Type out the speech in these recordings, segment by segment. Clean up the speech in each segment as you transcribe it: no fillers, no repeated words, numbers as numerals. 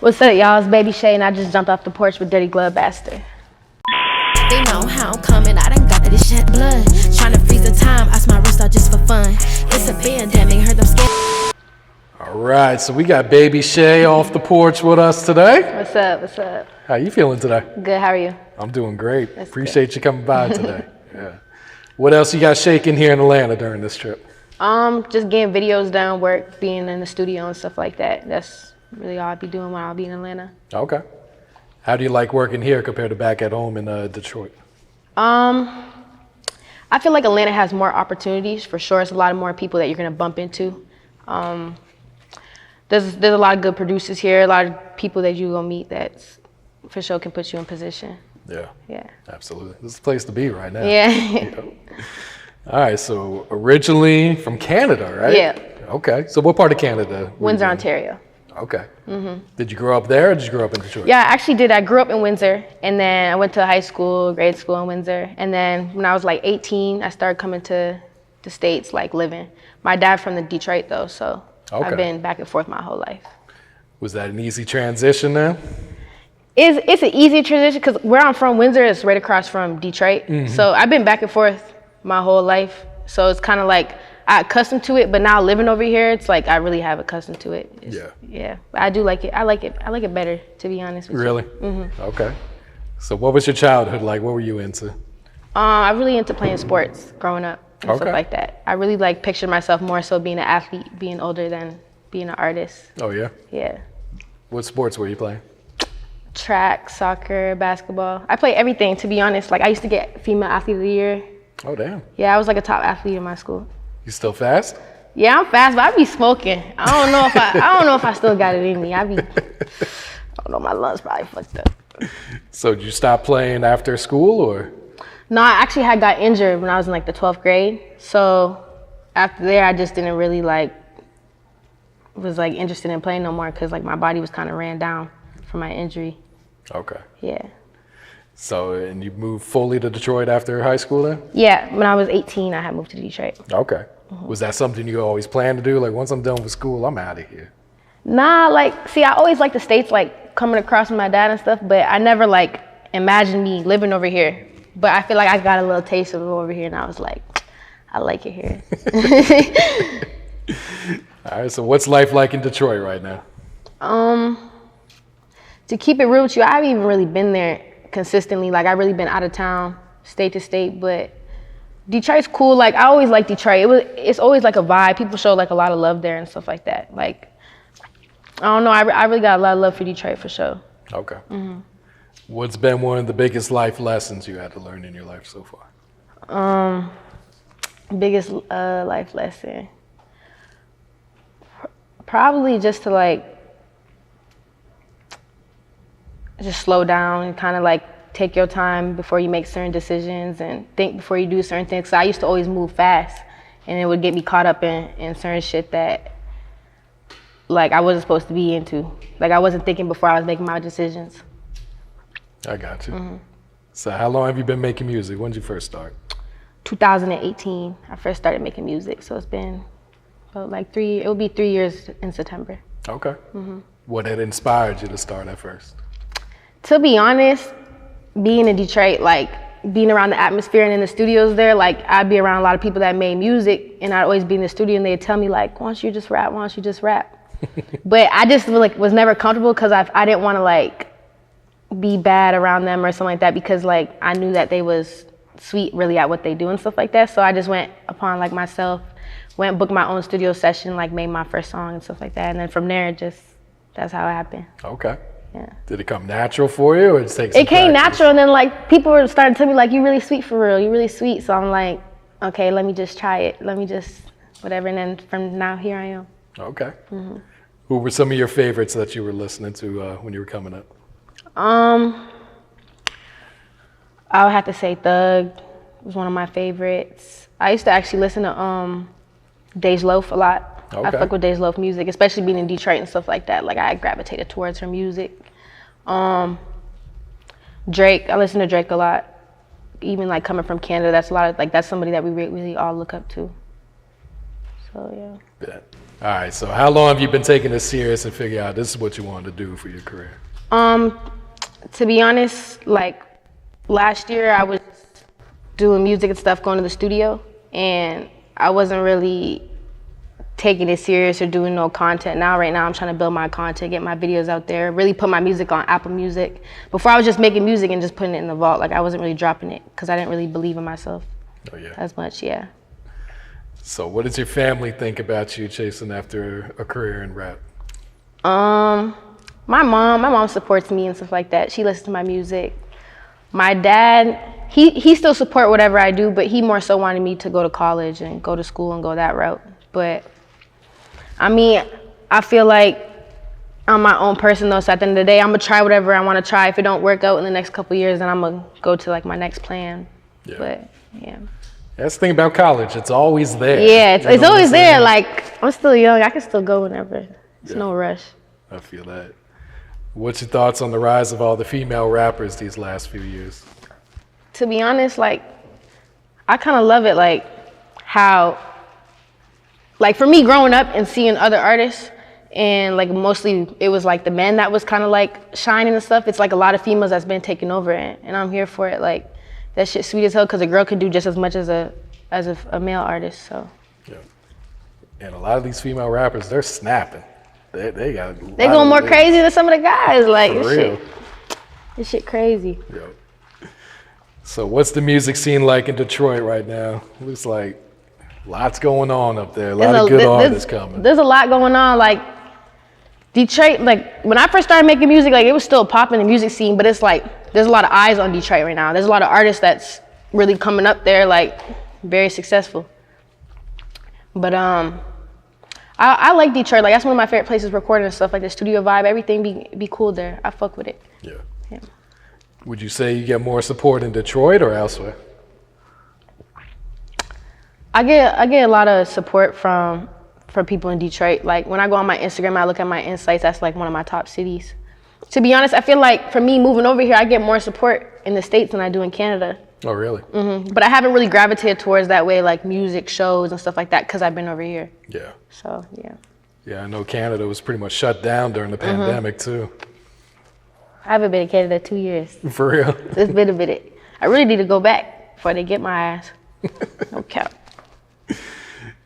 What's up, y'all? It's Baby Shae, and I just jumped off the porch with Dirty Glove Bastard. They know how I'm coming, I done got this shed blood. Tryna freeze the time, ice my wrist out just for fun. It's a pandemic, heard them scared. All right, so we got Baby Shae off the porch with us today. What's up? What's up? How you feeling today? Good. How are you? I'm doing great. That's Appreciate you coming by today. Yeah. What else you got shaking here in Atlanta during this trip? Just getting videos done, work, being in the studio and stuff like that. That's really all I'll be doing when I'll be in Atlanta. Okay. How do you like working here compared to back at home in Detroit? I feel like Atlanta has more opportunities for sure. It's a lot more people that you're gonna bump into. There's a lot of good producers here, a lot of people that you gonna meet that for sure can put you in position. Yeah. Yeah. Absolutely. This is the place to be right now. Yeah. You know? All right, so originally from Canada, right? Yeah. Okay, so what part of Canada? Windsor, Ontario. Okay. Did you grow up there or did you grow up in Detroit? Yeah, I actually did. I grew up in Windsor, and then I went to high school, grade school in Windsor. And then when I was like 18, I started coming to the States, like living. My dad's from the Detroit though, so I've been back and forth my whole life. Was that an easy transition then? It's an easy transition because where I'm from, Windsor, is right across from Detroit. So I've been back and forth my whole life. So it's kind of like I accustomed to it, but now living over here, it's like I really have accustomed to it. Yeah. I do like it. I like it better, to be honest with you. Really? Okay. So what was your childhood like? What were you into? I really into playing sports growing up and stuff like that. I really like pictured myself more so being an athlete, being older than being an artist. Oh yeah? Yeah. What sports were you playing? Track, soccer, basketball. I play everything, to be honest. Like I used to get female athlete of the year. Oh damn. Yeah, I was like a top athlete in my school. You still fast? Yeah, I'm fast, but I be smoking. I don't know if I still got it in me. I don't know, my lungs probably fucked up. So did you stop playing after school or? No, I actually had got injured when I was in like the 12th grade. So after there, I just didn't really was interested in playing no more because like my body was kind of ran down from my injury. Okay. Yeah. So, and you moved fully to Detroit after high school then? Yeah, when I was 18, I had moved to Detroit. Okay. Was that something you always planned to do? Like once I'm done with school, I'm out of here. Nah, I always liked the States, like coming across with my dad and stuff, but I never like imagined me living over here. But I feel like I got a little taste of it over here and I was like, I like it here. All right, so what's life like in Detroit right now? To keep it real with you, I haven't even really been there consistently. Like I've really been out of town, state to state, but Detroit's cool. Like I always liked Detroit. It's always like a vibe. People show like a lot of love there and stuff like that. Like, I don't know, I really got a lot of love for Detroit for sure. Okay. What's been one of the biggest life lessons you had to learn in your life so far? Biggest life lesson. Probably just to like, just slow down and kind of like take your time before you make certain decisions and think before you do certain things. So I used to always move fast and it would get me caught up in certain shit that like I wasn't supposed to be into. Like I wasn't thinking before I was making my decisions. I got you. So how long have you been making music? When did you first start? 2018, I first started making music. So it's been about like it will be 3 years in September. Okay. What had inspired you to start at first? To be honest, being in Detroit, like being around the atmosphere and in the studios there, like I'd be around a lot of people that made music and I'd always be in the studio and they'd tell me like, why don't you just rap? Why don't you just rap? But I just was never comfortable because I didn't want to like be bad around them or something like that because like I knew that they was sweet really at what they do and stuff like that. So I just went upon like myself, went booked my own studio session, like made my first song and stuff like that. And then from there, that's how it happened. Okay. Yeah. Did it come natural for you or did it take some It came practice? natural and then like people were starting to tell me like, you really sweet for real, you really sweet. So I'm like, okay, let me just try it. Let me just whatever. And then from now, here I am. Okay. Who were some of your favorites that you were listening to when you were coming up? I would have to say Thug was one of my favorites. I used to actually listen to Dej Loaf a lot. I fuck with Dej Loaf music, especially being in Detroit and stuff like that. Like I gravitated towards her music. Drake, I listen to Drake a lot. Even like coming from Canada, that's somebody that we really all look up to. So yeah. All right, so how long have you been taking this serious and figure out this is what you wanted to do for your career? To be honest, like last year I was doing music and stuff, going to the studio, and I wasn't really taking it serious or doing no content. Right now I'm trying to build my content, get my videos out there, really put my music on Apple Music. Before I was just making music and just putting it in the vault. Like I wasn't really dropping it because I didn't really believe in myself as much, yeah. So what does your family think about you chasing after a career in rap? My mom supports me and stuff like that. She listens to my music. My dad, he still support whatever I do, but he more so wanted me to go to college and go to school and go that route. But I mean, I feel like I'm my own person though, so at the end of the day, I'm gonna try whatever I wanna try. If it don't work out in the next couple of years, then I'm gonna go to like my next plan. Yeah. But yeah. That's the thing about college, it's always there. Yeah, it's always there. Like, I'm still young, I can still go whenever. It's no rush. I feel that. What's your thoughts on the rise of all the female rappers these last few years? To be honest, like, I kind of love it, like, how, like, for me growing up and seeing other artists, and, like, mostly it was, like, the men that was kind of, like, shining and stuff. It's, like, a lot of females that's been taking over, and I'm here for it. Like, that shit's sweet as hell, because a girl can do just as much as a male artist, so. Yeah. And a lot of these female rappers, they're snapping. They going more crazy than some of the guys. Like, for real. This shit crazy. Yep. So what's the music scene like in Detroit right now? Looks like lots going on up there. A lot of good artists coming. There's a lot going on. Like, Detroit, like, when I first started making music, like, it was still popping in the music scene, but it's like, there's a lot of eyes on Detroit right now. There's a lot of artists that's really coming up there, like, very successful. But, I like Detroit. Like, that's one of my favorite places recording and stuff, like the studio vibe. Everything be cool there. I fuck with it. Yeah. Would you say you get more support in Detroit or elsewhere? I get a lot of support from people in Detroit. Like, when I go on my Instagram, I look at my insights. That's like one of my top cities. To be honest, I feel like for me moving over here, I get more support in the States than I do in Canada. Oh, really? Mm-hmm. But I haven't really gravitated towards that way, like music shows and stuff like that, because I've been over here. Yeah. So, yeah. Yeah, I know Canada was pretty much shut down during the pandemic, too. I haven't been in Canada 2 years. For real? It's been a minute. I really need to go back before they get my ass. No cap.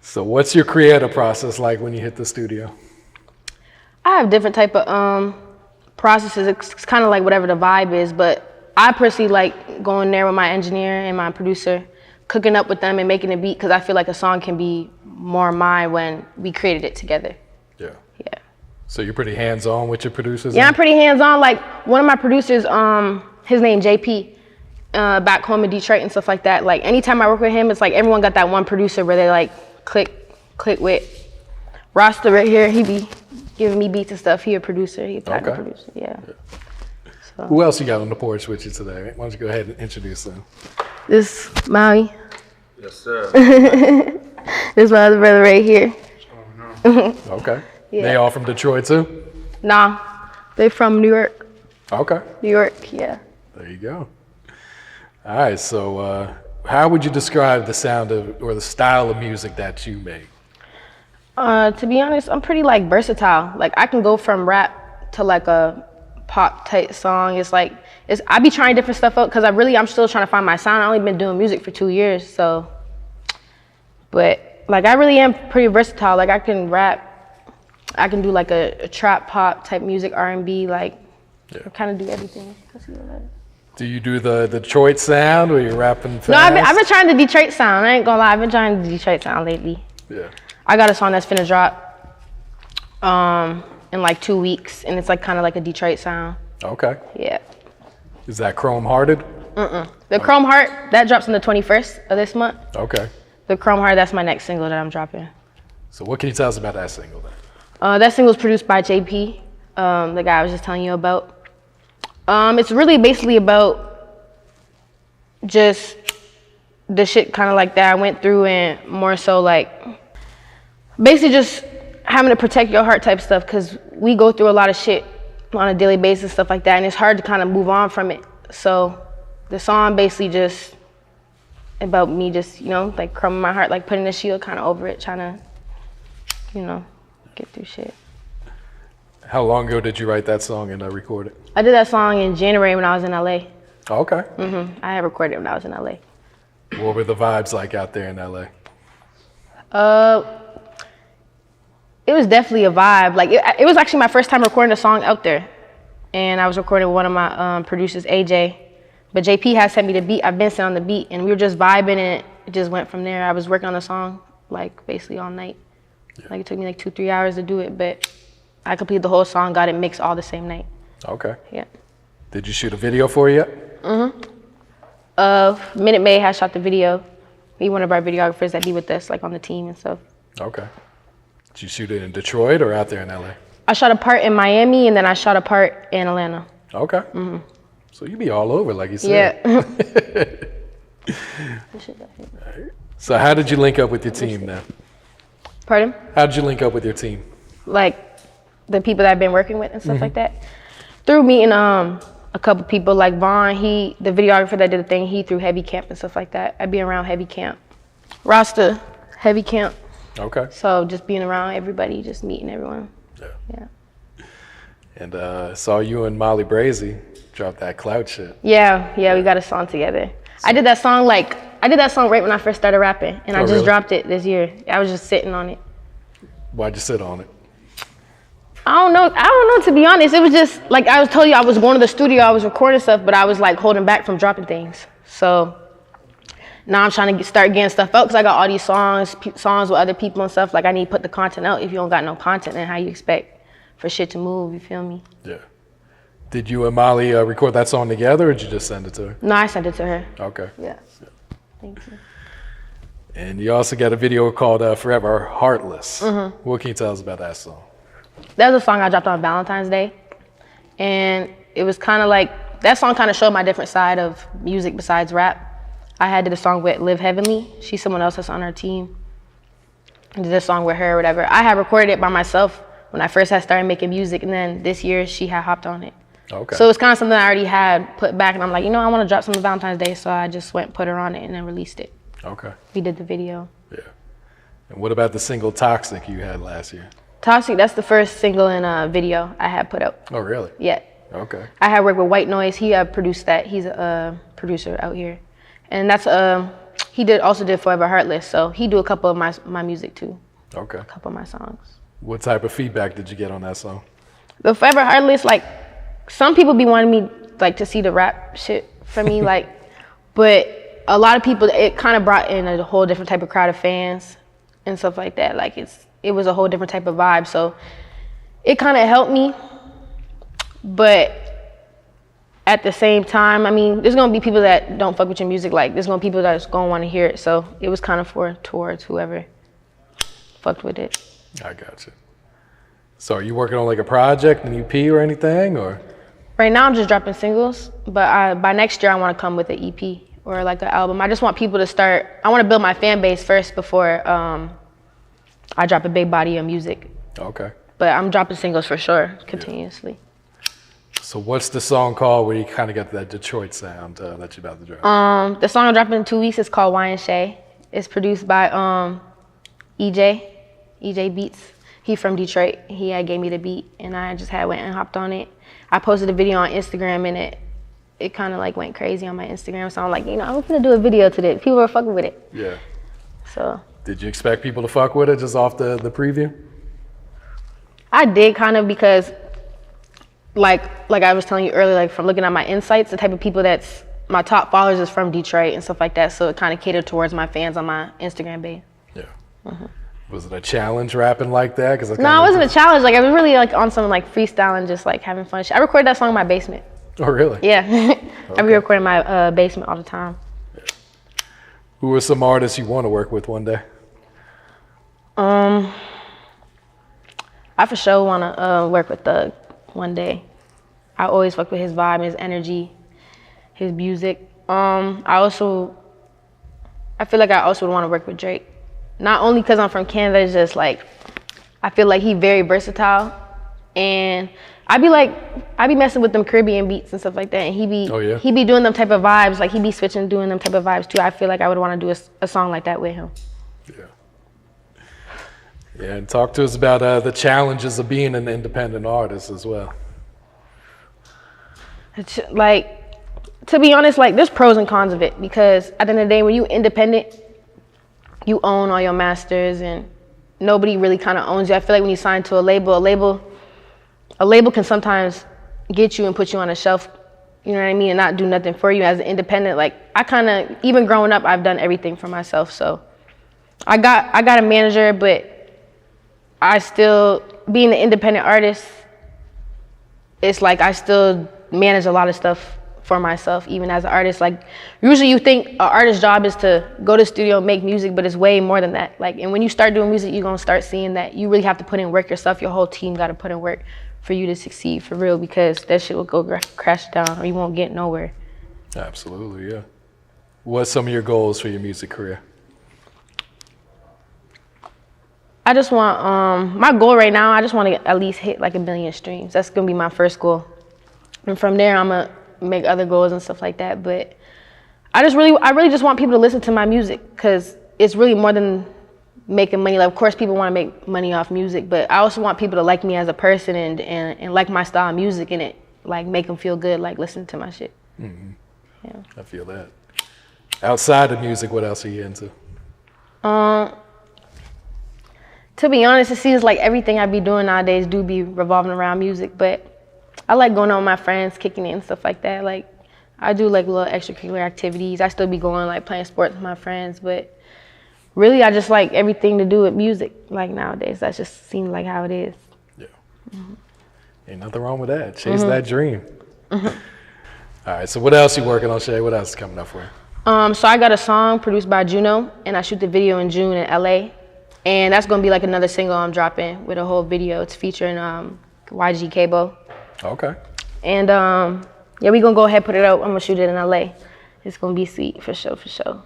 So what's your creative process like when you hit the studio? I have different type of processes. It's kind of like whatever the vibe is, but I personally like going there with my engineer and my producer, cooking up with them and making a beat, because I feel like a song can be more mine when we created it together. Yeah. Yeah. So you're pretty hands-on with your producers? Yeah, I'm pretty hands-on. Like, one of my producers, his name JP, back home in Detroit and stuff like that. Like, anytime I work with him, it's like everyone got that one producer where they like click with. Roster right here, he be giving me beats and stuff. He a producer, he a platinum producer, yeah. So. Who else you got on the porch with you today? Why don't you go ahead and introduce them? This Maui. Yes, sir. This my other brother right here. Okay. Yeah. They all from Detroit too? Nah, they from New York. Okay. New York, yeah. There you go. All right, so how would you describe the sound of, or the style of music that you make? To be honest, I'm pretty like versatile. Like, I can go from rap to like a pop type song. It's like, I be trying different stuff out, because I'm still trying to find my sound. I only been doing music for 2 years, so. But like, I really am pretty versatile. Like, I can rap, I can do like a trap pop type music, R&B, like, I kind of do everything. Do you do the Detroit sound, or you're rapping fast? No, I've been trying the Detroit sound. I ain't gonna lie, I've been trying the Detroit sound lately. Yeah. I got a song that's finna drop in like 2 weeks, and it's like kind of like a Detroit sound. Okay. Yeah. Is that Chrome Hearted? The Chrome Heart, that drops on the 21st of this month. Okay. The Chrome Heart, that's my next single that I'm dropping. So what can you tell us about that single then? That single was produced by JP, the guy I was just telling you about. It's really basically about just the shit kind of like that I went through, and more so like basically just having to protect your heart type stuff, because we go through a lot of shit on a daily basis, stuff like that, and it's hard to kind of move on from it. So the song basically just about me just, like crumbing my heart, like putting a shield kind of over it, trying to, get through shit. How long ago did you write that song and record it? I did that song in January when I was in LA. Oh, okay. I had recorded it when I was in LA. What were the vibes like out there in LA? It was definitely a vibe. Like it was actually my first time recording a song out there, and I was recording with one of my producers, AJ. But JP had sent me the beat. I've been sitting on the beat, and we were just vibing, and it just went from there. I was working on the song like basically all night. Yeah. Like it took me like 2-3 hours to do it, but I completed the whole song, got it mixed all the same night. Okay. Yeah. Did you shoot a video for it yet? Minute May has shot the video. He one of our videographers that be with us like on the team and stuff. Okay. Did you shoot it in Detroit or out there in LA? I shot a part in Miami and then I shot a part in Atlanta. Okay. So you be all over, like you said. Yeah. So how did you link up with your team now? Pardon? How did you link up with your team? Like the people that I've been working with and stuff like that. Through meeting a couple people like Vaughn, the videographer that did the thing, he threw heavy camp and stuff like that. I'd be around heavy camp. Rasta, heavy camp. Okay. So just being around everybody, just meeting everyone. Yeah. And saw you and Molly Brazy drop that Clout Shit. Yeah, we got a song together. So, I did that song right when I first started rapping, and I just dropped it this year. I was just sitting on it. Why'd you sit on it? I don't know, to be honest. It was just, like I was telling you, I was going to the studio, I was recording stuff, but I was like holding back from dropping things. So now I'm trying to start getting stuff out because I got all these songs with other people and stuff. Like I need to put the content out. If you don't got no content, then how you expect for shit to move, you feel me? Yeah. Did you and Molly record that song together or did you just send it to her? No, I sent it to her. Okay. Yeah. Thank you. And you also got a video called Forever Heartless. What can you tell us about that song? That was a song I dropped on Valentine's Day. And it was kind of like, that song kind of showed my different side of music besides rap. I did a song with Live Heavenly. She's someone else that's on our team. I did a song with her or whatever. I had recorded it by myself when I first had started making music, and then this year she had hopped on it. Okay. So it was kind of something I already had put back, and I'm like, I want to drop something Valentine's Day, so I just went and put her on it and then released it. Okay. We did the video. Yeah. And what about the single Toxic you had last year? Toxic, that's the first single and video I had put out. Oh, really? Yeah. Okay. I had worked with White Noise. He produced that. He's a producer out here. And that's he also did Forever Heartless, so he do a couple of my music too. Okay. A couple of my songs. What type of feedback did you get on that song? The Forever Heartless, like some people be wanting me like to see the rap shit for me, like, but a lot of people, it kind of brought in a whole different type of crowd of fans and stuff like that. Like it was a whole different type of vibe, so it kind of helped me, but at the same time, I mean, there's gonna be people that don't fuck with your music. Like, there's gonna be people that's gonna want to hear it. So it was kind of towards whoever fucked with it. I got you. So are you working on like a project, an EP or anything, or? Right now I'm just dropping singles, but by next year I want to come with an EP or like an album. I just want people to start. I want to build my fan base first before I drop a big body of music. Okay. But I'm dropping singles for sure, continuously. Yeah. So what's the song called where you kind of got that Detroit sound that you're about to drop? The song I'm dropping in 2 weeks is called Baby Shae. It's produced by EJ Beats. He from Detroit. He gave me the beat, and I just went and hopped on it. I posted a video on Instagram, and it kind of like went crazy on my Instagram. So I'm like, I'm gonna do a video today. People were fucking with it. Yeah. So. Did you expect people to fuck with it just off the preview? I did kind of, because like I was telling you earlier, like from looking at my insights, the type of people that's my top followers is from Detroit and stuff like that. So it kind of catered towards my fans on my Instagram page. Yeah. Was it a challenge rapping like that? No, it wasn't a challenge. Like I was really like on some like freestyling, just like having fun. I recorded that song in my basement. Oh, really? Yeah. I be recording my basement all the time. Yeah. Who are some artists you want to work with one day? I for sure want to work with Thug one day. I always fuck with his vibe, his energy, his music. I feel like I also would want to work with Drake. Not only because I'm from Canada, it's just like, I feel like he's very versatile. And I be messing with them Caribbean beats and stuff like that. And he be doing them type of vibes, like he be switching, doing them type of vibes too. I feel like I would want to do a song like that with him. Yeah. Yeah, and talk to us about the challenges of being an independent artist as well. It's like, to be honest, like there's pros and cons of it, because at the end of the day, when you independent, you own all your masters and nobody really kind of owns you. I feel like when you sign to a label can sometimes get you and put you on a shelf, you know what I mean, and not do nothing for you. As an independent, like I kind of, even growing up, I've done everything for myself. So I got a manager, but I still, being an independent artist, it's like I still manage a lot of stuff for myself, even as an artist. Like usually you think an artist's job is to go to the studio, make music, but it's way more than that. Like, and when you start doing music, you're gonna start seeing that you really have to put in work yourself. Your whole team gotta put in work for you to succeed for real, because that shit will go crash down or you won't get nowhere. Absolutely, yeah. What's some of your goals for your music career? I just want, my goal right now, I just want to at least hit like 1 million streams. That's gonna be my first goal. And from there, I'm gonna make other goals and stuff like that. But I really just want people to listen to my music, because it's really more than making money. Like, of course, people want to make money off music, but I also want people to like me as a person and like my style of music, and it like make them feel good, like listening to my shit. Mm-hmm. Yeah. I feel that. Outside of music, what else are you into? To be honest, it seems like everything I be doing nowadays do be revolving around music, but I like going out with my friends, kicking it and stuff like that. Like, I do like little extracurricular activities. I still be going like playing sports with my friends, but really I just like everything to do with music. Like nowadays, that just seems like how it is. Yeah. Mm-hmm. Ain't nothing wrong with that. Chase that dream. Mm-hmm. All right, so what else you working on, Shae? What else is coming up for you? So I got a song produced by Juno, and I shoot the video in June in LA. And that's gonna be like another single I'm dropping with a whole video. It's featuring YG Cabo. Okay. And yeah, we gonna go ahead and put it out. I'm gonna shoot it in LA. It's gonna be sweet for sure, for sure.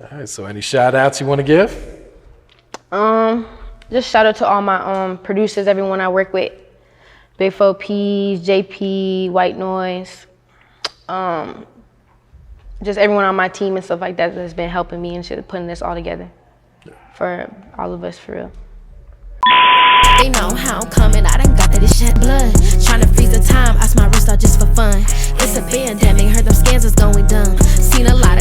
All right, so any shout outs you wanna give? Just shout out to all my producers, everyone I work with. Big 4P, JP, White Noise. Just everyone on my team and stuff like that that's been helping me and shit, putting this all together. For all of us, for real. They know how I'm coming, I done got that it shed blood. Tryna freeze the time, ice my wrist out just for fun. It's a pandemic, heard them scans is going dumb. Seen a lot of